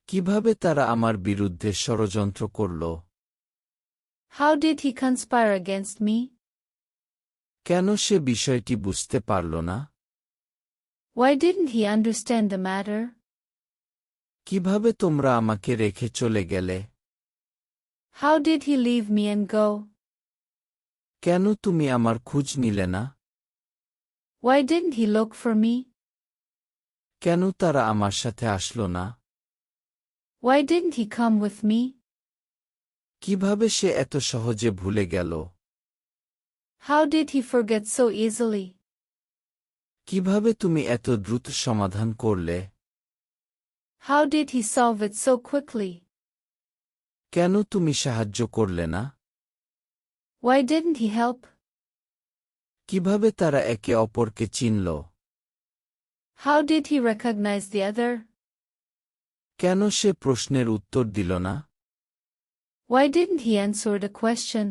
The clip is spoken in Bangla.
কিভাবে তারা আমার বিরুদ্ধে ষড়যন্ত্র করল? How did he conspire against me? কেন সে বিষয়টি বুঝতে পারল না? Why didn't he understand the matter? কিভাবে তোমরা আমাকে রেখে চলে গেলে? How did he leave me and go? কেন তুমি আমার খোঁজ নিলে না? Why didn't he look for me? কেন তারা আমার সাথে আসলো না? Why didn't he come with me? কিভাবে সে এত সহজে ভুলে গেল? How did he forget so easily? কিভাবে তুমি এত দ্রুত সমাধান করলে? How did he solve it so quickly? কেন তুমি সাহায্য করলে না? Why didn't he help? কিভাবে তারা একে অপরকে চিনল? How did he recognize the other? কেন সে প্রশ্নের উত্তর দিল না? Why didn't he answer the question?